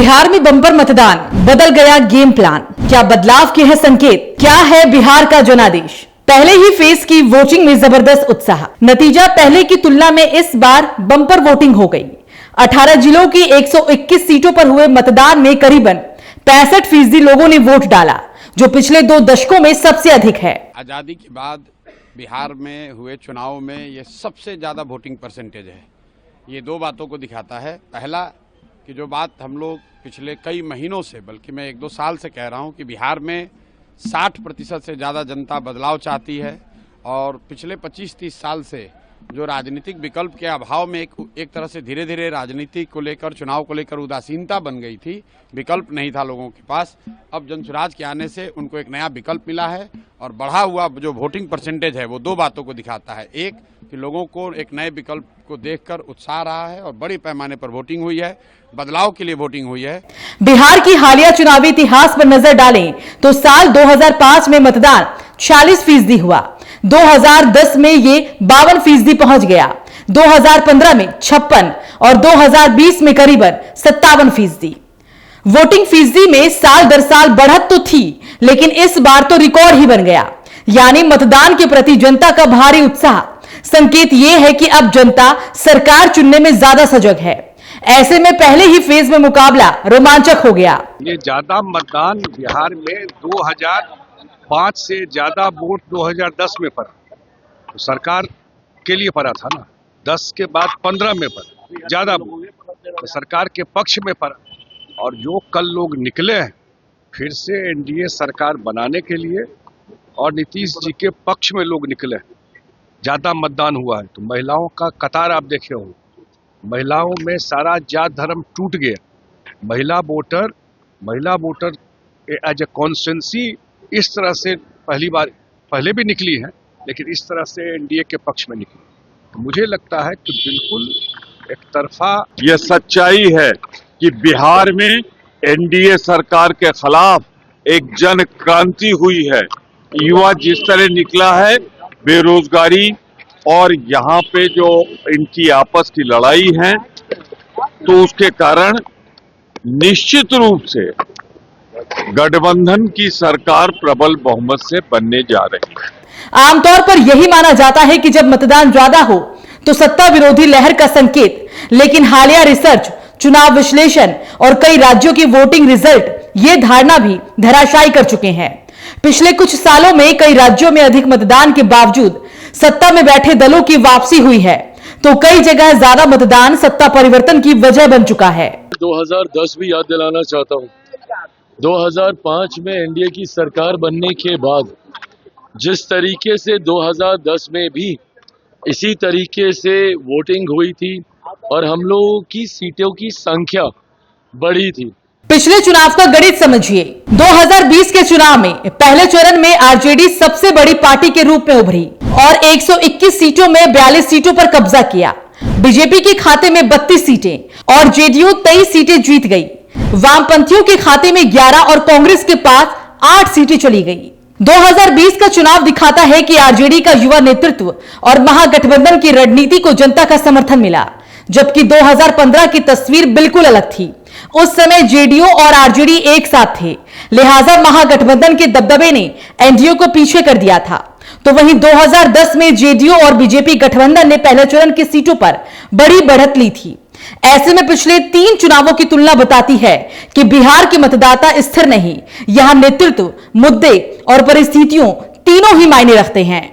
बिहार में बम्पर मतदान, बदल गया गेम प्लान। क्या बदलाव के हैं संकेत? क्या है बिहार का जनादेश? पहले ही फेज की वोटिंग में जबरदस्त उत्साह। नतीजा पहले की तुलना में इस बार बम्पर वोटिंग हो गई। 18 जिलों की 121 सीटों पर हुए मतदान में करीबन 65% लोगों ने वोट डाला, जो पिछले 2 दशकों में सबसे अधिक है। आजादी के बाद बिहार में हुए चुनाव में ये सबसे ज्यादा वोटिंग परसेंटेज है। ये 2 बातों को दिखाता है। पहला कि जो बात हम लोग पिछले कई महीनों से, बल्कि मैं 1-2 साल से कह रहा हूं कि बिहार में 60% से ज़्यादा जनता बदलाव चाहती है और पिछले 25-30 साल से जो राजनीतिक विकल्प के अभाव में एक तरह से धीरे धीरे राजनीति को लेकर, चुनाव को लेकर उदासीनता बन गई थी, विकल्प नहीं था लोगों के पास। अब जनसुराज के आने से उनको एक नया विकल्प मिला है और बढ़ा हुआ जो वोटिंग परसेंटेज है वो 2 बातों को दिखाता है। एक कि लोगों को एक नए विकल्प को देखकर उत्साह रहा है और बड़े पैमाने पर वोटिंग हुई है, बदलाव के लिए वोटिंग हुई है। बिहार की हालिया चुनावी इतिहास पर नजर डालें तो साल 2005 में मतदान 40% हुआ, 2010 में ये 52% पहुंच गया, 2015 में 56 और 2020 में करीबन 57%। वोटिंग फीसदी में साल दर साल बढ़त तो थी, लेकिन इस बार तो रिकॉर्ड ही बन गया। यानी मतदान के प्रति जनता का भारी उत्साह। संकेत यह है कि अब जनता सरकार चुनने में ज्यादा सजग है। ऐसे में पहले ही फेज में मुकाबला रोमांचक हो गया। ये ज्यादा मतदान बिहार में 2005 से ज्यादा वोट 2010 में पड़ा, तो सरकार के लिए पड़ा था ना। 10 के बाद 15 में पड़ा, ज्यादा वोट तो सरकार के पक्ष में पड़ा। और जो कल लोग निकले हैं फिर से एनडीए सरकार बनाने के लिए और नीतीश जी के पक्ष में लोग निकले हैं, ज्यादा मतदान हुआ है। तो महिलाओं का कतार आप देखे हो, महिलाओं में सारा जात धर्म टूट गया। महिला वोटर एज ए कॉन्स्टिट्यूएंसी इस तरह से पहले भी निकली है, लेकिन इस तरह से एनडीए के पक्ष में निकली। तो मुझे लगता है कि बिल्कुल एक तरफा यह सच्चाई है कि बिहार में एनडीए सरकार के खिलाफ एक जन क्रांति हुई है। युवा जिस तरह निकला है, बेरोजगारी और यहाँ पे जो इनकी आपस की लड़ाई है, तो उसके कारण निश्चित रूप से गठबंधन की सरकार प्रबल बहुमत से बनने जा रही है। आमतौर पर यही माना जाता है कि जब मतदान ज्यादा हो तो सत्ता विरोधी लहर का संकेत, लेकिन हालिया रिसर्च, चुनाव विश्लेषण और कई राज्यों की वोटिंग रिजल्ट ये धारणा भी धराशायी कर चुके हैं। पिछले कुछ सालों में कई राज्यों में अधिक मतदान के बावजूद सत्ता में बैठे दलों की वापसी हुई है, तो कई जगह ज्यादा मतदान सत्ता परिवर्तन की वजह बन चुका है। 2010 भी याद दिलाना चाहता हूं। 2005 में एनडीए की सरकार बनने के बाद जिस तरीके से 2010 में भी इसी तरीके से वोटिंग हुई थी और हम लोगों की सीटों की संख्या बढ़ी थी। पिछले चुनाव का गणित समझिए। 2020 के चुनाव में पहले चरण में आरजेडी सबसे बड़ी पार्टी के रूप में उभरी और 121 सीटों में 42 सीटों पर कब्जा किया। बीजेपी के खाते में 32 सीटें और जेडीयू 23 सीटें जीत गई। वामपंथियों के खाते में 11 और कांग्रेस के पास 8 सीटें चली गई। 2020 का चुनाव दिखाता है कि आरजेडी का युवा नेतृत्व और महागठबंधन की रणनीति को जनता का समर्थन मिला, जबकि 2015 की तस्वीर बिल्कुल अलग थी। उस समय जेडीयू और आरजेडी एक साथ थे, लिहाजा महागठबंधन के दबदबे ने एनडीए को पीछे कर दिया था। तो वहीं 2010 में जेडीयू और बीजेपी गठबंधन ने पहले चरण की सीटों पर बड़ी बढ़त ली थी। ऐसे में पिछले 3 चुनावों की तुलना बताती है कि बिहार के मतदाता स्थिर नहीं, यहां नेतृत्व, मुद्दे और परिस्थितियों तीनों ही मायने रखते हैं।